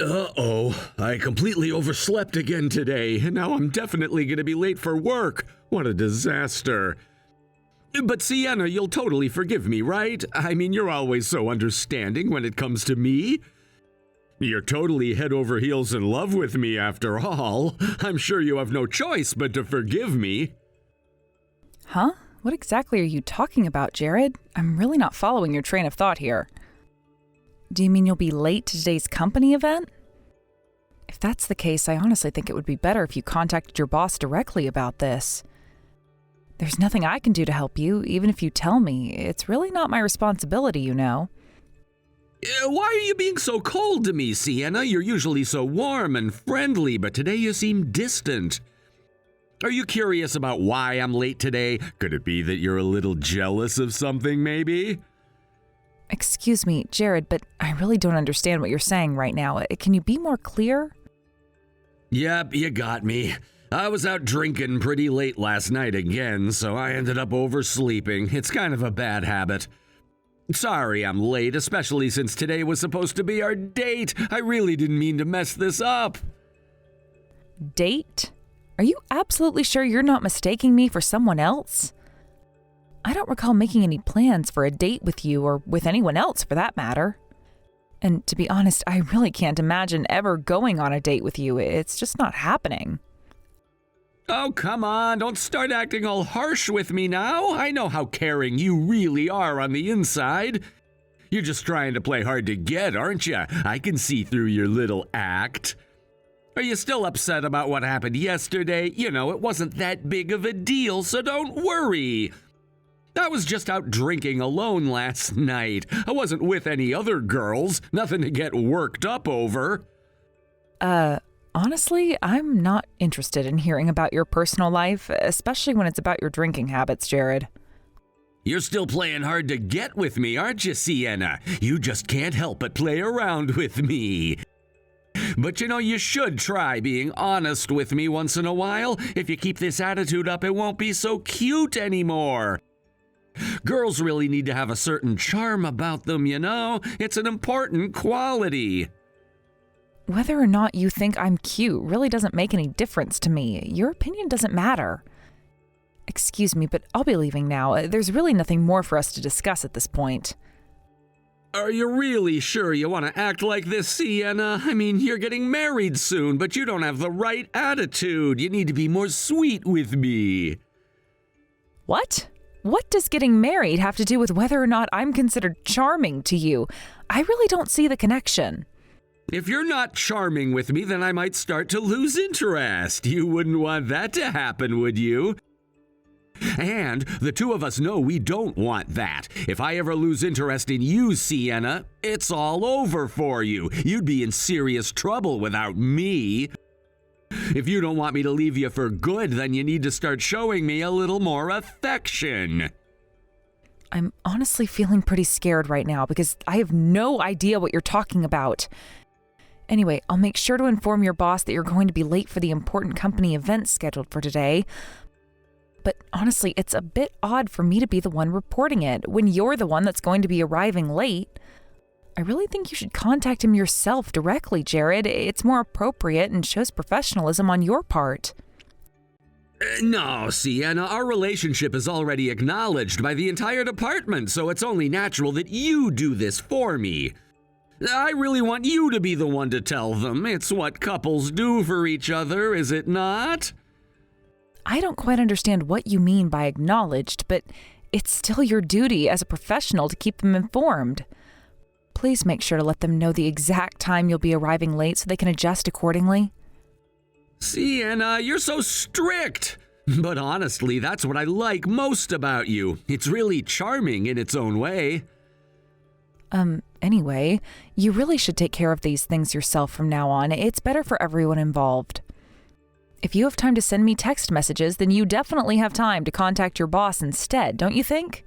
Uh-oh, I completely overslept again today, and now I'm definitely going to be late for work. What a disaster. But Sienna, you'll totally forgive me, right? I mean, you're always so understanding when it comes to me. You're totally head over heels in love with me after all. I'm sure you have no choice but to forgive me. Huh? What exactly are you talking about, Jared? I'm really not following your train of thought here. Do you mean you'll be late to today's company event? If that's the case, I honestly think it would be better if you contacted your boss directly about this. There's nothing I can do to help you, even if you tell me. It's really not my responsibility, you know. Why are you being so cold to me, Sienna? You're usually so warm and friendly, but today you seem distant. Are you curious about why I'm late today? Could it be that you're a little jealous of something, maybe? Excuse me, Jared, but I really don't understand what you're saying right now. Can you be more clear? Yep, you got me. I was out drinking pretty late last night again, so I ended up oversleeping. It's kind of a bad habit. Sorry I'm late, especially since today was supposed to be our date. I really didn't mean to mess this up. Date? Are you absolutely sure you're not mistaking me for someone else? I don't recall making any plans for a date with you or with anyone else for that matter. And to be honest, I really can't imagine ever going on a date with you. It's just not happening. Oh, come on, don't start acting all harsh with me now. I know how caring you really are on the inside. You're just trying to play hard to get, aren't you? I can see through your little act. Are you still upset about what happened yesterday? You know, it wasn't that big of a deal, so don't worry. I was just out drinking alone last night. I wasn't with any other girls. Nothing to get worked up over. Honestly, I'm not interested in hearing about your personal life, especially when it's about your drinking habits, Jared. You're still playing hard to get with me, aren't you, Sienna? You just can't help but play around with me. But you know, you should try being honest with me once in a while. If you keep this attitude up, it won't be so cute anymore. Girls really need to have a certain charm about them, you know? It's an important quality. Whether or not you think I'm cute really doesn't make any difference to me. Your opinion doesn't matter. Excuse me, but I'll be leaving now. There's really nothing more for us to discuss at this point. Are you really sure you want to act like this, Sienna? I mean, you're getting married soon, but you don't have the right attitude. You need to be more sweet with me. What? What does getting married have to do with whether or not I'm considered charming to you? I really don't see the connection. If you're not charming with me, then I might start to lose interest. You wouldn't want that to happen, would you? And the two of us know we don't want that. If I ever lose interest in you, Sienna, it's all over for you. You'd be in serious trouble without me. If you don't want me to leave you for good, then you need to start showing me a little more affection. I'm honestly feeling pretty scared right now because I have no idea what you're talking about. Anyway, I'll make sure to inform your boss that you're going to be late for the important company event scheduled for today. But honestly, it's a bit odd for me to be the one reporting it when you're the one that's going to be arriving late. I really think you should contact him yourself directly, Jared. It's more appropriate and shows professionalism on your part. No, Sienna, our relationship is already acknowledged by the entire department, so it's only natural that you do this for me. I really want you to be the one to tell them. It's what couples do for each other, is it not? I don't quite understand what you mean by acknowledged, but it's still your duty as a professional to keep them informed. Please make sure to let them know the exact time you'll be arriving late so they can adjust accordingly. Sienna, you're so strict. But honestly, that's what I like most about you. It's really charming in its own way. Anyway, you really should take care of these things yourself from now on. It's better for everyone involved. If you have time to send me text messages, then you definitely have time to contact your boss instead, don't you think?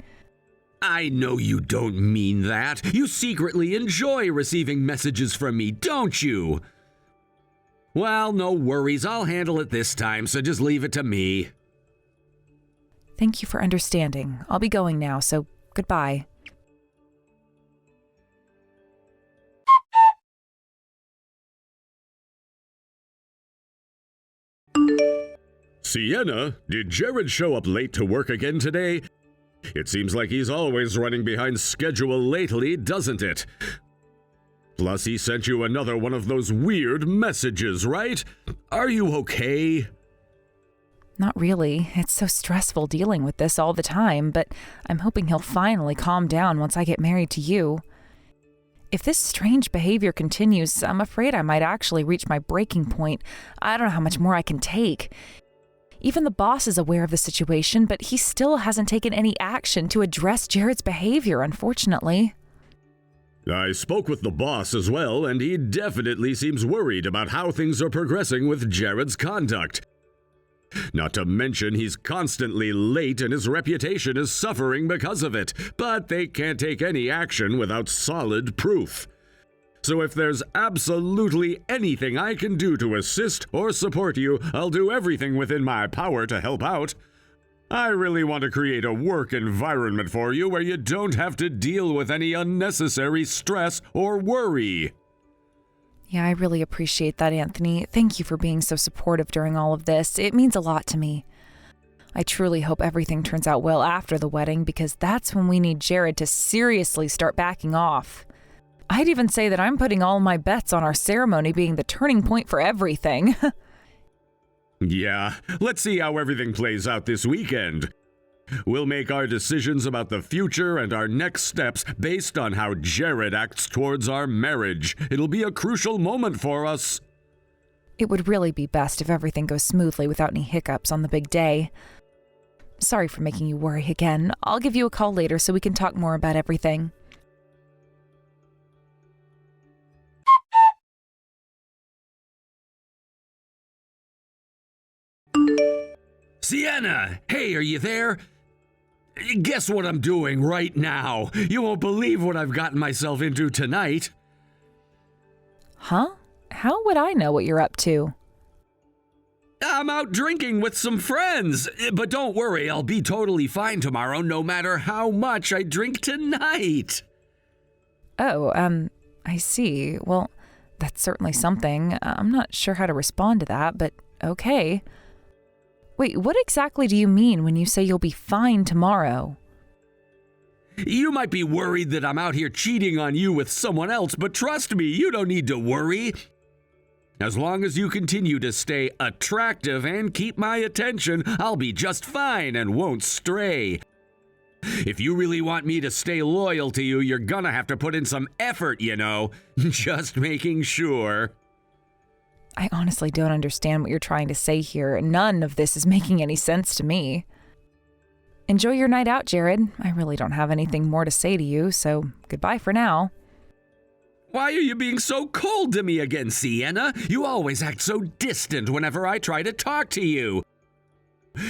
I know you don't mean that. You secretly enjoy receiving messages from me, don't you? Well, no worries. I'll handle it this time, so just leave it to me. Thank you for understanding. I'll be going now, so goodbye. Sienna, did Jared show up late to work again today? It seems like he's always running behind schedule lately, doesn't it? Plus, he sent you another one of those weird messages, right? Are you okay? Not really. It's so stressful dealing with this all the time, but I'm hoping he'll finally calm down once I get married to you. If this strange behavior continues, I'm afraid I might actually reach my breaking point. I don't know how much more I can take. Even the boss is aware of the situation, but he still hasn't taken any action to address Jared's behavior, unfortunately. I spoke with the boss as well, and he definitely seems worried about how things are progressing with Jared's conduct. Not to mention he's constantly late and his reputation is suffering because of it, but they can't take any action without solid proof. So if there's absolutely anything I can do to assist or support you, I'll do everything within my power to help out. I really want to create a work environment for you where you don't have to deal with any unnecessary stress or worry. Yeah, I really appreciate that, Anthony. Thank you for being so supportive during all of this. It means a lot to me. I truly hope everything turns out well after the wedding, because that's when we need Jared to seriously start backing off. I'd even say that I'm putting all my bets on our ceremony being the turning point for everything. Yeah, let's see how everything plays out this weekend. We'll make our decisions about the future and our next steps based on how Jared acts towards our marriage. It'll be a crucial moment for us. It would really be best if everything goes smoothly without any hiccups on the big day. Sorry for making you worry again. I'll give you a call later so we can talk more about everything. Sienna! Hey, are you there? Guess what I'm doing right now? You won't believe what I've gotten myself into tonight. Huh? How would I know what you're up to? I'm out drinking with some friends, but don't worry, I'll be totally fine tomorrow no matter how much I drink tonight. Oh, I see. Well, that's certainly something. I'm not sure how to respond to that, but okay. Wait, what exactly do you mean when you say you'll be fine tomorrow? You might be worried that I'm out here cheating on you with someone else, but trust me, you don't need to worry. As long as you continue to stay attractive and keep my attention, I'll be just fine and won't stray. If you really want me to stay loyal to you, you're gonna have to put in some effort, you know. Just making sure. I honestly don't understand what you're trying to say here. None of this is making any sense to me. Enjoy your night out, Jared. I really don't have anything more to say to you, so goodbye for now. Why are you being so cold to me again, Sienna? You always act so distant whenever I try to talk to you.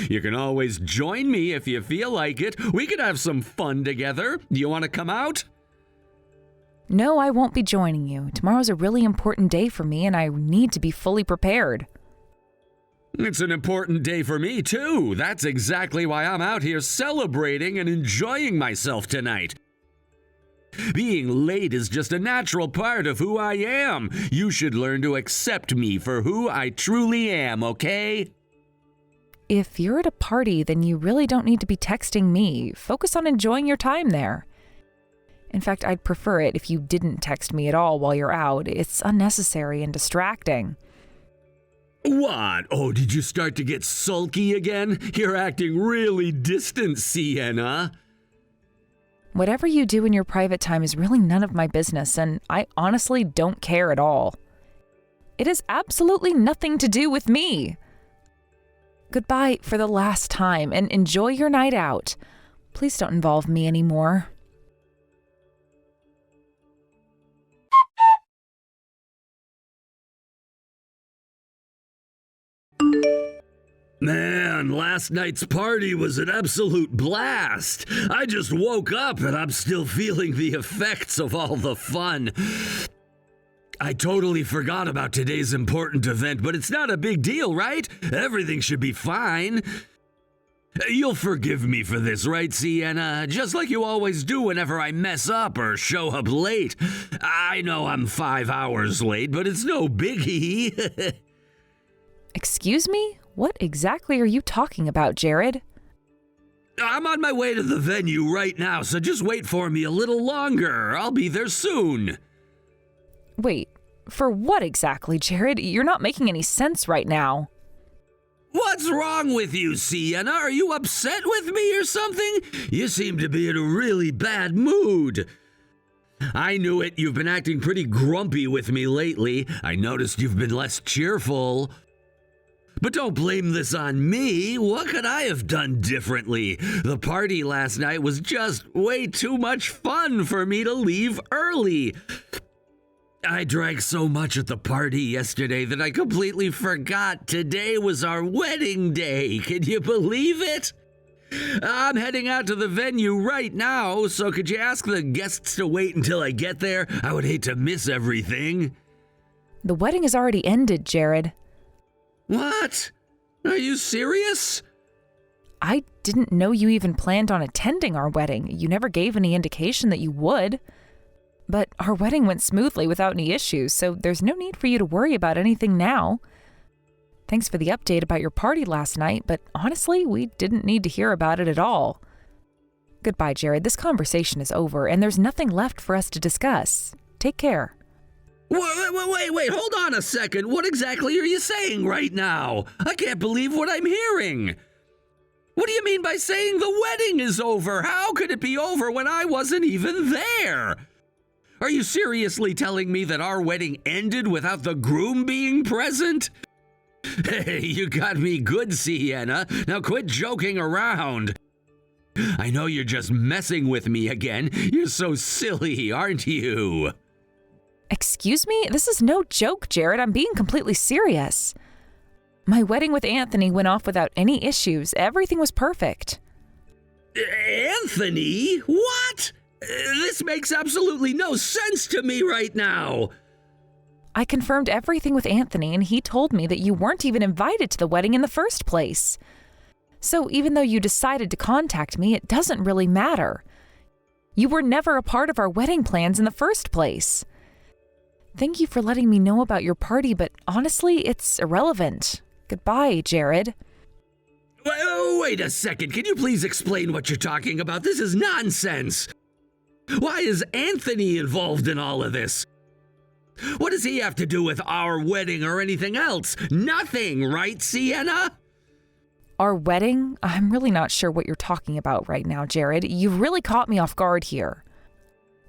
You can always join me if you feel like it. We could have some fun together. Do you want to come out? No, I won't be joining you. Tomorrow's a really important day for me, and I need to be fully prepared. It's an important day for me, too. That's exactly why I'm out here celebrating and enjoying myself tonight. Being late is just a natural part of who I am. You should learn to accept me for who I truly am, okay? If you're at a party, then you really don't need to be texting me. Focus on enjoying your time there. In fact, I'd prefer it if you didn't text me at all while you're out. It's unnecessary and distracting. What? Oh, did you start to get sulky again? You're acting really distant, Sienna. Whatever you do in your private time is really none of my business, and I honestly don't care at all. It has absolutely nothing to do with me. Goodbye for the last time, and enjoy your night out. Please don't involve me anymore. Man, last night's party was an absolute blast. I just woke up and I'm still feeling the effects of all the fun. I totally forgot about today's important event, but it's not a big deal, right? Everything should be fine. You'll forgive me for this, right, Sienna? Just like you always do whenever I mess up or show up late. I know I'm 5 hours late, but it's no biggie. Excuse me? What exactly are you talking about, Jared? I'm on my way to the venue right now, so just wait for me a little longer. I'll be there soon. Wait, for what exactly, Jared? You're not making any sense right now. What's wrong with you, Sienna? Are you upset with me or something? You seem to be in a really bad mood. I knew it. You've been acting pretty grumpy with me lately. I noticed you've been less cheerful. But don't blame this on me. What could I have done differently? The party last night was just way too much fun for me to leave early. I drank so much at the party yesterday that I completely forgot today was our wedding day. Can you believe it? I'm heading out to the venue right now, so could you ask the guests to wait until I get there? I would hate to miss everything. The wedding has already ended, Jared. What? Are you serious? I didn't know you even planned on attending our wedding. You never gave any indication that you would. But our wedding went smoothly without any issues, so there's no need for you to worry about anything now. Thanks for the update about your party last night, but honestly, we didn't need to hear about it at all. Goodbye, Jared. This conversation is over, and there's nothing left for us to discuss. Take care. Wait, hold on a second. What exactly are you saying right now? I can't believe what I'm hearing. What do you mean by saying the wedding is over? How could it be over when I wasn't even there? Are you seriously telling me that our wedding ended without the groom being present? Hey, you got me good, Sienna. Now quit joking around. I know you're just messing with me again. You're so silly, aren't you? Excuse me? This is no joke, Jared. I'm being completely serious. My wedding with Anthony went off without any issues. Everything was perfect. Anthony? What? This makes absolutely no sense to me right now. I confirmed everything with Anthony, and he told me that you weren't even invited to the wedding in the first place. So even though you decided to contact me, it doesn't really matter. You were never a part of our wedding plans in the first place. Thank you for letting me know about your party, but honestly, it's irrelevant. Goodbye, Jared. Wait a second. Can you please explain what you're talking about? This is nonsense. Why is Anthony involved in all of this? What does he have to do with our wedding or anything else? Nothing, right, Sienna? Our wedding? I'm really not sure what you're talking about right now, Jared. You've really caught me off guard here.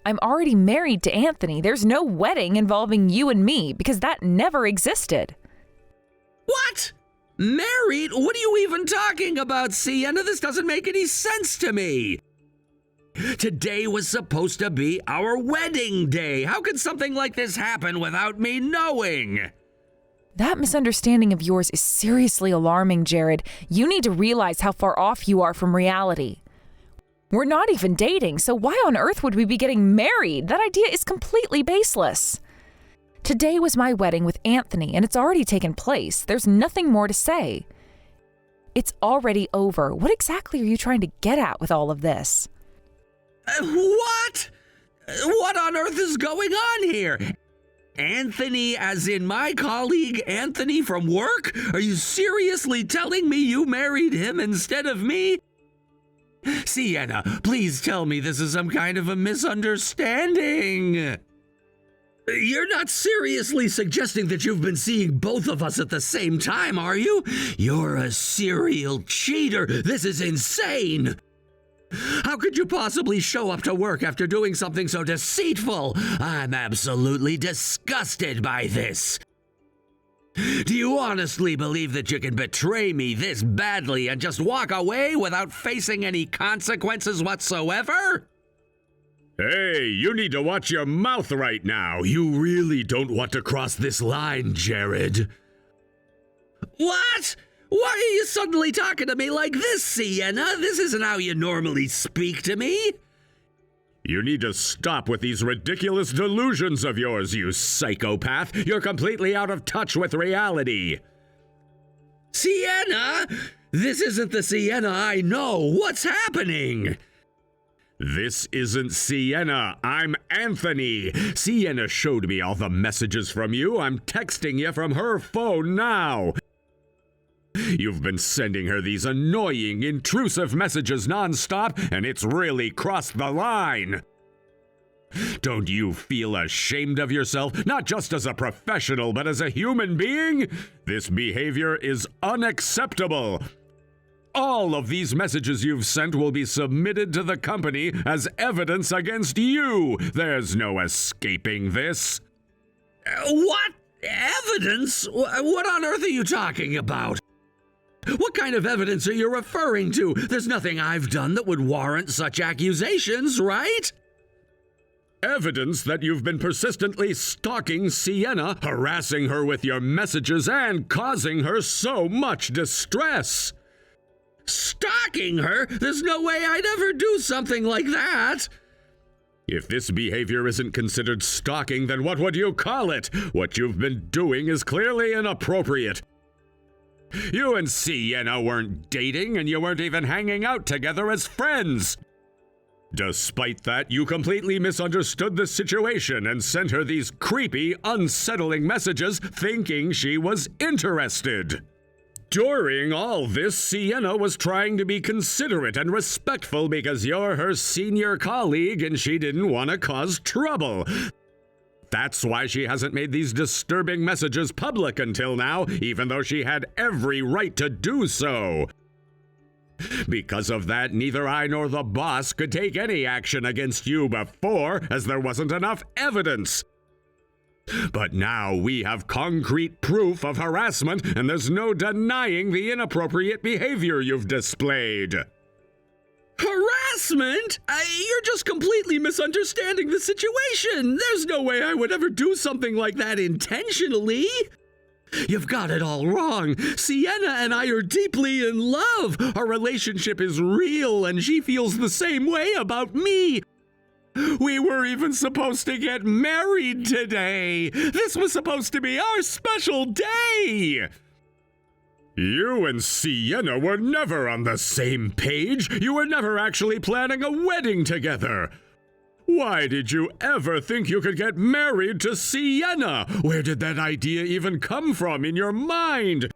I'm already married to Anthony. There's no wedding involving you and me because that never existed. What? Married? What are you even talking about, Sienna? This doesn't make any sense to me. Today was supposed to be our wedding day. How could something like this happen without me knowing? That misunderstanding of yours is seriously alarming, Jared. You need to realize how far off you are from reality. We're not even dating, so why on earth would we be getting married? That idea is completely baseless. Today was my wedding with Anthony, and it's already taken place. There's nothing more to say. It's already over. What exactly are you trying to get at with all of this? What? What on earth is going on here? Anthony, as in my colleague Anthony from work? Are you seriously telling me you married him instead of me? Sienna, please tell me this is some kind of a misunderstanding. You're not seriously suggesting that you've been seeing both of us at the same time, are you? You're a serial cheater. This is insane. How could you possibly show up to work after doing something so deceitful? I'm absolutely disgusted by this. Do you honestly believe that you can betray me this badly and just walk away without facing any consequences whatsoever? Hey, you need to watch your mouth right now. You really don't want to cross this line, Jared. What? Why are you suddenly talking to me like this, Sienna? This isn't how you normally speak to me. You need to stop with these ridiculous delusions of yours, you psychopath. You're completely out of touch with reality. Sienna? This isn't the Sienna I know. What's happening? This isn't Sienna. I'm Anthony. Sienna showed me all the messages from you. I'm texting you from her phone now. You've been sending her these annoying, intrusive messages nonstop, and it's really crossed the line. Don't you feel ashamed of yourself, not just as a professional, but as a human being? This behavior is unacceptable. All of these messages you've sent will be submitted to the company as evidence against you. There's no escaping this. What? Evidence? What on earth are you talking about? What kind of evidence are you referring to? There's nothing I've done that would warrant such accusations, right? Evidence that you've been persistently stalking Sienna, harassing her with your messages, and causing her so much distress. Stalking her? There's no way I'd ever do something like that. If this behavior isn't considered stalking, then what would you call it? What you've been doing is clearly inappropriate. You and Sienna weren't dating, and you weren't even hanging out together as friends. Despite that, you completely misunderstood the situation and sent her these creepy, unsettling messages thinking she was interested. During all this, Sienna was trying to be considerate and respectful because you're her senior colleague and she didn't want to cause trouble. That's why she hasn't made these disturbing messages public until now, even though she had every right to do so. Because of that, neither I nor the boss could take any action against you before, as there wasn't enough evidence. But now we have concrete proof of harassment, and there's no denying the inappropriate behavior you've displayed. Harassment? You're just completely misunderstanding the situation. There's no way I would ever do something like that intentionally. You've got it all wrong. Sienna and I are deeply in love. Our relationship is real, and she feels the same way about me. We were even supposed to get married today. This was supposed to be our special day. You and Sienna were never on the same page. You were never actually planning a wedding together. Why did you ever think you could get married to Sienna? Where did that idea even come from in your mind?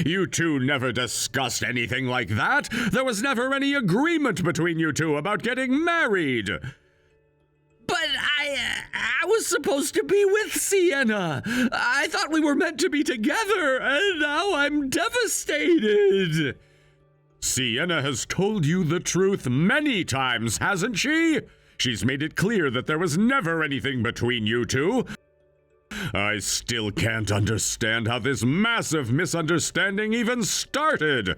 You two never discussed anything like that. There was never any agreement between you two about getting married. But I was supposed to be with Sienna. I thought we were meant to be together, and now I'm devastated. Sienna has told you the truth many times, hasn't she? She's made it clear that there was never anything between you two. I still can't understand how this massive misunderstanding even started.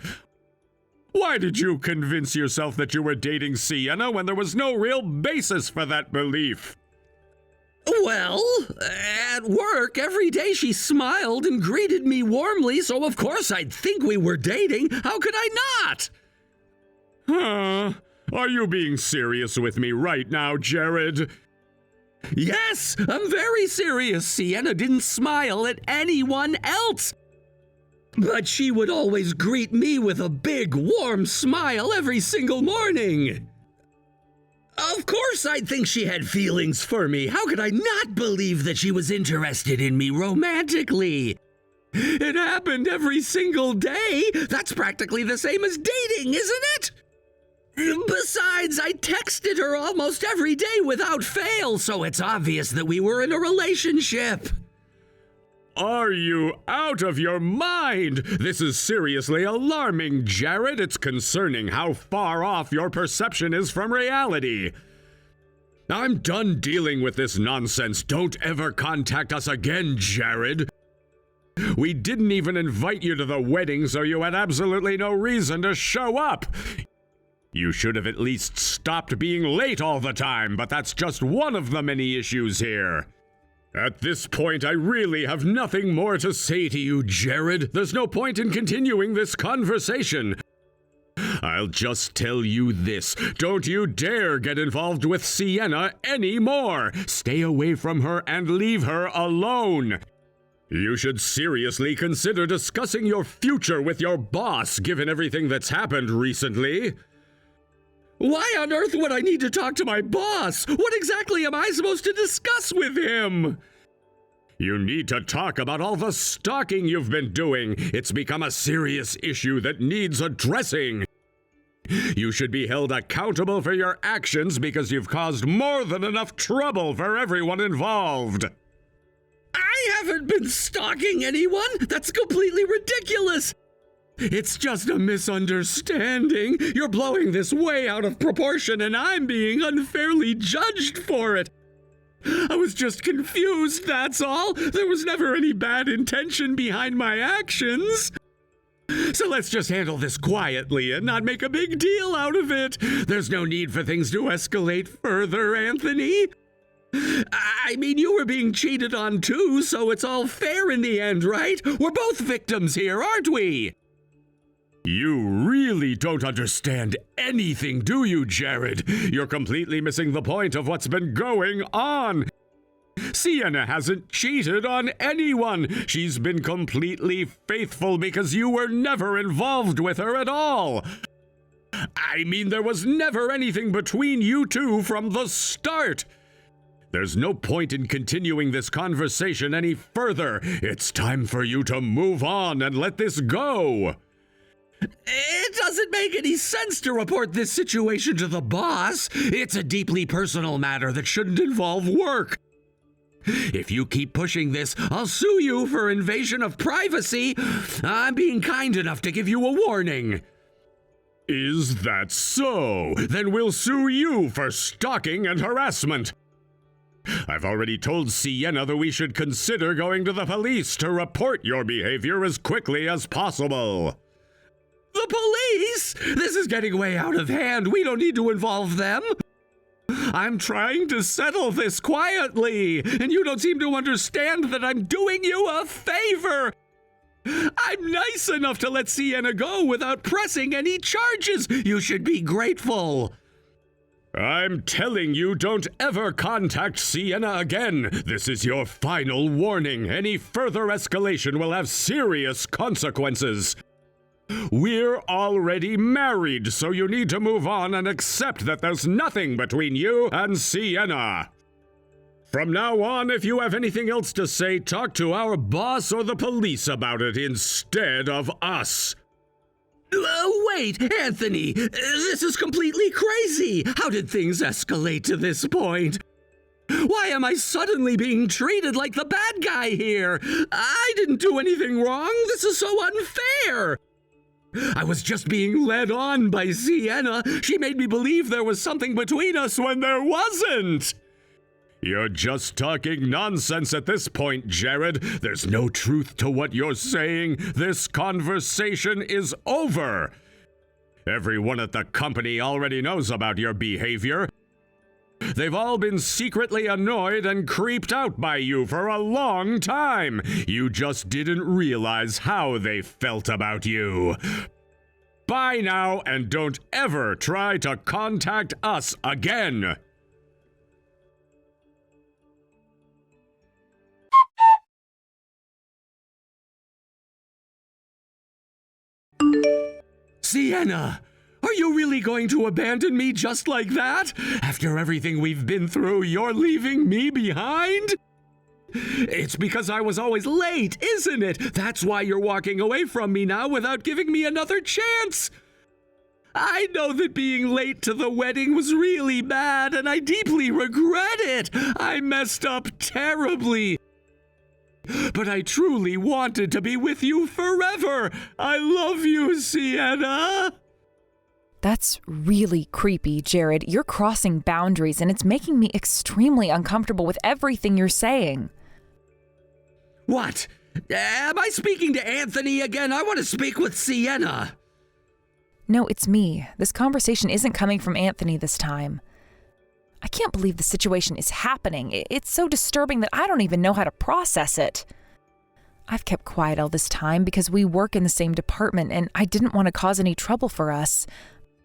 Why did you convince yourself that you were dating Sienna when there was no real basis for that belief? Well, at work, every day she smiled and greeted me warmly, so of course I'd think we were dating. How could I not? Are you being serious with me right now, Jared? Yes, I'm very serious. Sienna didn't smile at anyone else. But she would always greet me with a big, warm smile every single morning. Of course I'd think she had feelings for me. How could I not believe that she was interested in me romantically? It happened every single day. That's practically the same as dating, isn't it? Besides, I texted her almost every day without fail, so it's obvious that we were in a relationship. Are you out of your mind? This is seriously alarming, Jared. It's concerning how far off your perception is from reality. I'm done dealing with this nonsense. Don't ever contact us again, Jared. We didn't even invite you to the wedding, so you had absolutely no reason to show up. You should have at least stopped being late all the time, but that's just one of the many issues here. At this point, I really have nothing more to say to you, Jared. There's no point in continuing this conversation. I'll just tell you this. Don't you dare get involved with Sienna anymore. Stay away from her and leave her alone. You should seriously consider discussing your future with your boss, given everything that's happened recently. Why on earth would I need to talk to my boss? What exactly am I supposed to discuss with him? You need to talk about all the stalking you've been doing. It's become a serious issue that needs addressing. You should be held accountable for your actions because you've caused more than enough trouble for everyone involved. I haven't been stalking anyone! That's completely ridiculous! It's just a misunderstanding. You're blowing this way out of proportion and I'm being unfairly judged for it. I was just confused, that's all. There was never any bad intention behind my actions. So let's just handle this quietly and not make a big deal out of it. There's no need for things to escalate further, Anthony. I mean, you were being cheated on too, so it's all fair in the end, right? We're both victims here, aren't we? You really don't understand anything, do you, Jared? You're completely missing the point of what's been going on. Sienna hasn't cheated on anyone. She's been completely faithful because you were never involved with her at all. I mean, there was never anything between you two from the start. There's no point in continuing this conversation any further. It's time for you to move on and let this go. It doesn't make any sense to report this situation to the boss. It's a deeply personal matter that shouldn't involve work. If you keep pushing this, I'll sue you for invasion of privacy. I'm being kind enough to give you a warning. Is that so? Then we'll sue you for stalking and harassment. I've already told Sienna that we should consider going to the police to report your behavior as quickly as possible. The police? This is getting way out of hand. We don't need to involve them. I'm trying to settle this quietly, and you don't seem to understand that I'm doing you a favor. I'm nice enough to let Sienna go without pressing any charges. You should be grateful. I'm telling you, don't ever contact Sienna again. This is your final warning. Any further escalation will have serious consequences. We're already married, so you need to move on and accept that there's nothing between you and Sienna. From now on, if you have anything else to say, talk to our boss or the police about it instead of us. Wait, Anthony, this is completely crazy. How did things escalate to this point? Why am I suddenly being treated like the bad guy here? I didn't do anything wrong. This is so unfair. I was just being led on by Sienna. She made me believe there was something between us when there wasn't. You're just talking nonsense at this point, Jared. There's no truth to what you're saying. This conversation is over. Everyone at the company already knows about your behavior. They've all been secretly annoyed and creeped out by you for a long time. You just didn't realize how they felt about you. Bye now, and don't ever try to contact us again. Sienna, are you really going to abandon me just like that? After everything we've been through, you're leaving me behind? It's because I was always late, isn't it? That's why you're walking away from me now without giving me another chance. I know that being late to the wedding was really bad, and I deeply regret it. I messed up terribly. But I truly wanted to be with you forever. I love you, Sienna. That's really creepy, Jared. You're crossing boundaries, and it's making me extremely uncomfortable with everything you're saying. What? Am I speaking to Anthony again? I want to speak with Sienna. No, it's me. This conversation isn't coming from Anthony this time. I can't believe the situation is happening. It's so disturbing that I don't even know how to process it. I've kept quiet all this time because we work in the same department and I didn't want to cause any trouble for us.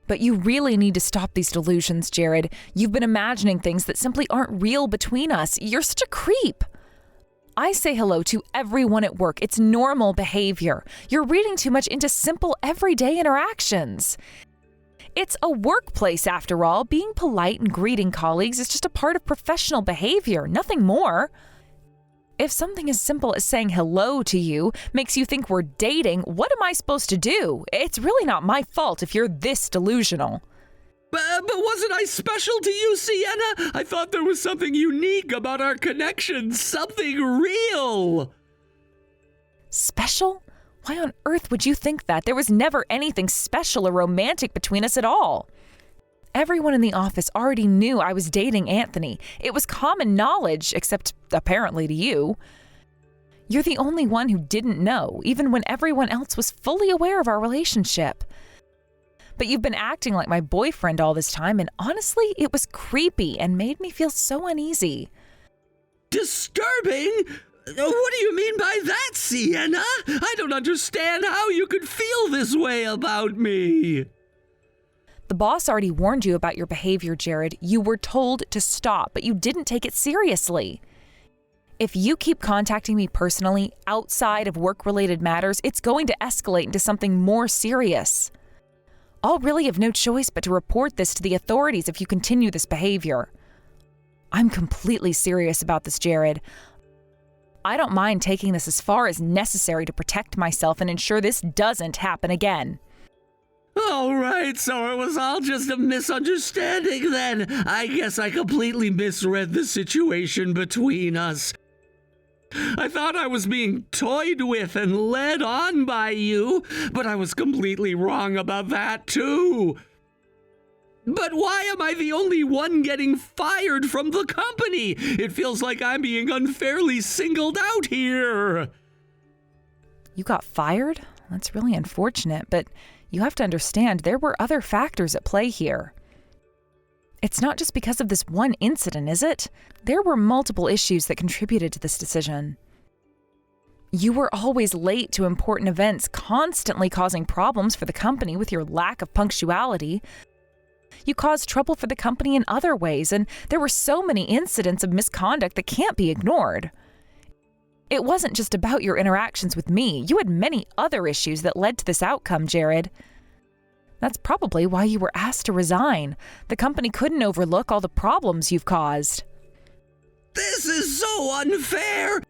But you really need to stop these delusions, Jared. You've been imagining things that simply aren't real between us. You're such a creep. I say hello to everyone at work. It's normal behavior. You're reading too much into simple everyday interactions. It's a workplace, after all. Being polite and greeting colleagues is just a part of professional behavior, nothing more. If something as simple as saying hello to you makes you think we're dating, what am I supposed to do? It's really not my fault if you're this delusional. But wasn't I special to you, Sienna? I thought there was something unique about our connection, something real. Special? Why on earth would you think that? There was never anything special or romantic between us at all. Everyone in the office already knew I was dating Anthony. It was common knowledge, except apparently to you. You're the only one who didn't know, even when everyone else was fully aware of our relationship. But you've been acting like my boyfriend all this time, and honestly, it was creepy and made me feel so uneasy. Disturbing? What do you mean by that, Sienna? I don't understand how you could feel this way about me. The boss already warned you about your behavior, Jared. You were told to stop, but you didn't take it seriously. If you keep contacting me personally outside of work-related matters, it's going to escalate into something more serious. I'll really have no choice but to report this to the authorities if you continue this behavior. I'm completely serious about this, Jared. I don't mind taking this as far as necessary to protect myself and ensure this doesn't happen again. All right, so it was all just a misunderstanding then. I guess I completely misread the situation between us. I thought I was being toyed with and led on by you, but I was completely wrong about that too. But why am I the only one getting fired from the company? It feels like I'm being unfairly singled out here. You got fired? That's really unfortunate, but you have to understand there were other factors at play here. It's not just because of this one incident, is it? There were multiple issues that contributed to this decision. You were always late to important events, constantly causing problems for the company with your lack of punctuality. You caused trouble for the company in other ways, and there were so many incidents of misconduct that can't be ignored. It wasn't just about your interactions with me. You had many other issues that led to this outcome, Jared. That's probably why you were asked to resign. The company couldn't overlook all the problems you've caused. This is so unfair!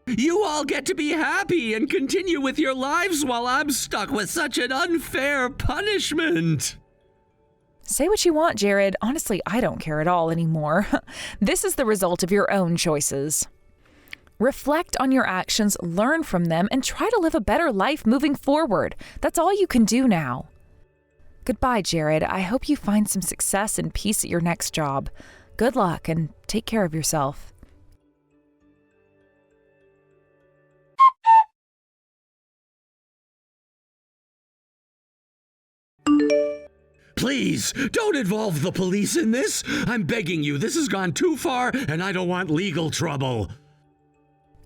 You all get to be happy and continue with your lives while I'm stuck with such an unfair punishment. Say what you want, Jared. Honestly, I don't care at all anymore. This is the result of your own choices. Reflect on your actions, learn from them, and try to live a better life moving forward. That's all you can do now. Goodbye, Jared. I hope you find some success and peace at your next job. Good luck and take care of yourself. Please, don't involve the police in this. I'm begging you, this has gone too far and I don't want legal trouble.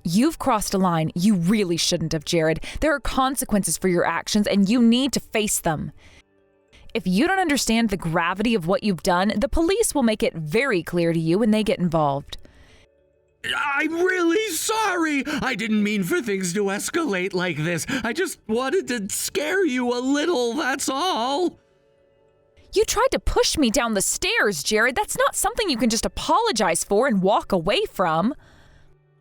You've crossed a line you really shouldn't have, Jared. There are consequences for your actions and you need to face them. If you don't understand the gravity of what you've done, the police will make it very clear to you when they get involved. I'm really sorry. I didn't mean for things to escalate like this. I just wanted to scare you a little, that's all. You tried to push me down the stairs, Jared. That's not something you can just apologize for and walk away from.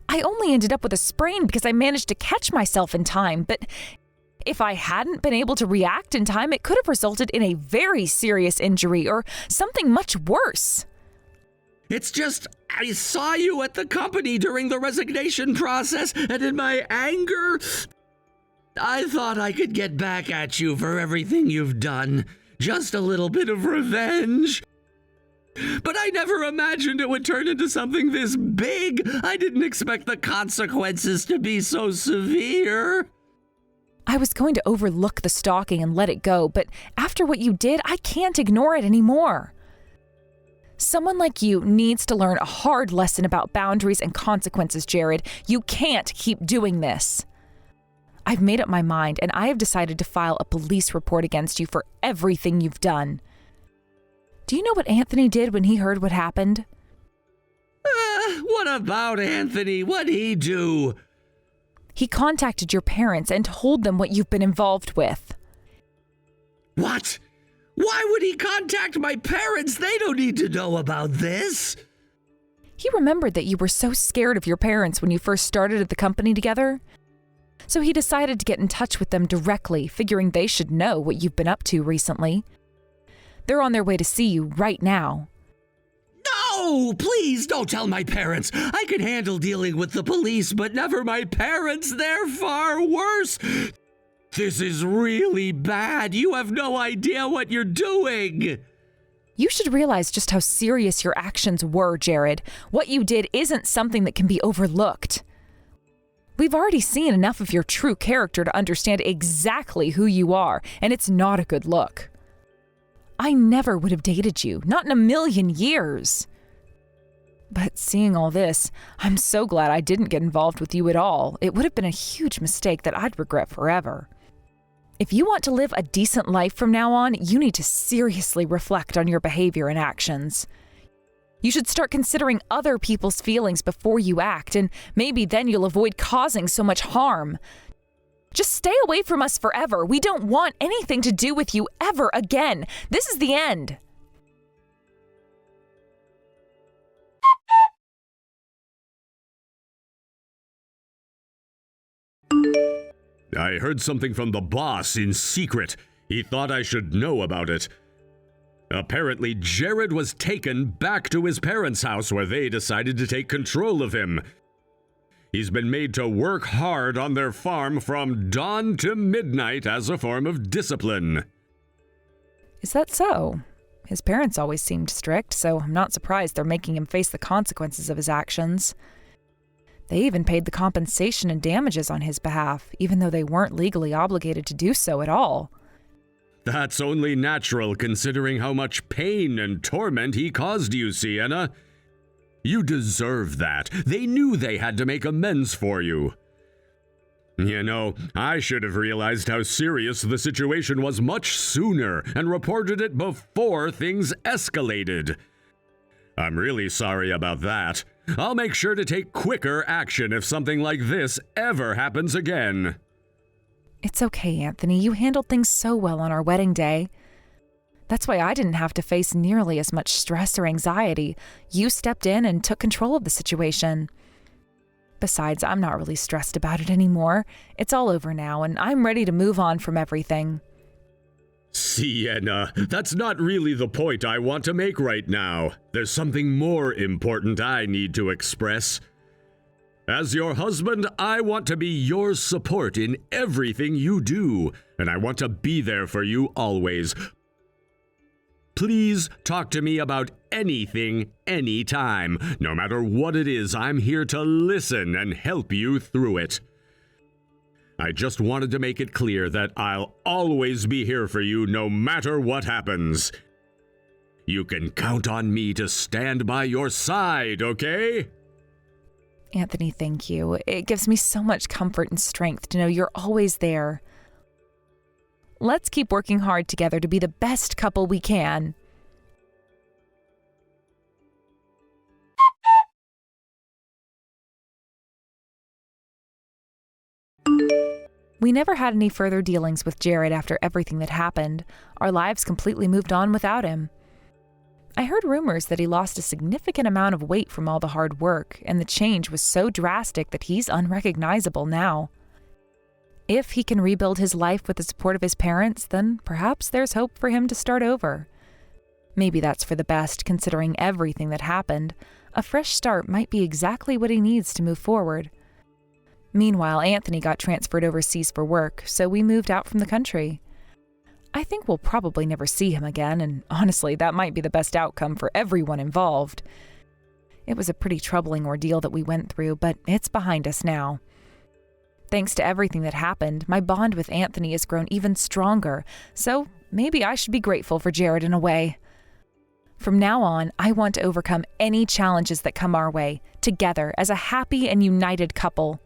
I only ended up with a sprain because I managed to catch myself in time, but if I hadn't been able to react in time, it could have resulted in a very serious injury or something much worse. It's just, I saw you at the company during the resignation process, and in my anger, I thought I could get back at you for everything you've done. Just a little bit of revenge. But I never imagined it would turn into something this big. I didn't expect the consequences to be so severe. I was going to overlook the stalking and let it go, but after what you did, I can't ignore it anymore. Someone like you needs to learn a hard lesson about boundaries and consequences, Jared. You can't keep doing this. I've made up my mind, and I have decided to file a police report against you for everything you've done. Do you know what Anthony did when he heard what happened? What about Anthony? What'd he do? He contacted your parents and told them what you've been involved with. What? Why would he contact my parents? They don't need to know about this. He remembered that you were so scared of your parents when you first started at the company together. So he decided to get in touch with them directly, figuring they should know what you've been up to recently. They're on their way to see you right now. No, please don't tell my parents. I can handle dealing with the police, but never my parents. They're far worse. This is really bad. You have no idea what you're doing. You should realize just how serious your actions were, Jared. What you did isn't something that can be overlooked. We've already seen enough of your true character to understand exactly who you are, and it's not a good look. I never would have dated you, not in a million years. But seeing all this, I'm so glad I didn't get involved with you at all. It would have been a huge mistake that I'd regret forever. If you want to live a decent life from now on, you need to seriously reflect on your behavior and actions. You should start considering other people's feelings before you act, and maybe then you'll avoid causing so much harm. Just stay away from us forever. We don't want anything to do with you ever again. This is the end. I heard something from the boss in secret. He thought I should know about it. Apparently, Jared was taken back to his parents' house where they decided to take control of him. He's been made to work hard on their farm from dawn to midnight as a form of discipline. Is that so? His parents always seemed strict, so I'm not surprised they're making him face the consequences of his actions. They even paid the compensation and damages on his behalf, even though they weren't legally obligated to do so at all. That's only natural considering how much pain and torment he caused you, Sienna. You deserve that. They knew they had to make amends for you. You know, I should have realized how serious the situation was much sooner and reported it before things escalated. I'm really sorry about that. I'll make sure to take quicker action if something like this ever happens again. It's okay, Anthony. You handled things so well on our wedding day. That's why I didn't have to face nearly as much stress or anxiety. You stepped in and took control of the situation. Besides, I'm not really stressed about it anymore. It's all over now, and I'm ready to move on from everything. Sienna, that's not really the point I want to make right now. There's something more important I need to express. As your husband, I want to be your support in everything you do, and I want to be there for you always. Please talk to me about anything, anytime. No matter what it is, I'm here to listen and help you through it. I just wanted to make it clear that I'll always be here for you no matter what happens. You can count on me to stand by your side, okay? Anthony, thank you. It gives me so much comfort and strength to know you're always there. Let's keep working hard together to be the best couple we can. We never had any further dealings with Jared after everything that happened. Our lives completely moved on without him. I heard rumors that he lost a significant amount of weight from all the hard work, and the change was so drastic that he's unrecognizable now. If he can rebuild his life with the support of his parents, then perhaps there's hope for him to start over. Maybe that's for the best, considering everything that happened. A fresh start might be exactly what he needs to move forward. Meanwhile, Anthony got transferred overseas for work, so we moved out from the country. I think we'll probably never see him again, and honestly, that might be the best outcome for everyone involved. It was a pretty troubling ordeal that we went through, but it's behind us now. Thanks to everything that happened, my bond with Anthony has grown even stronger, so maybe I should be grateful for Jared in a way. From now on, I want to overcome any challenges that come our way, together as a happy and united couple.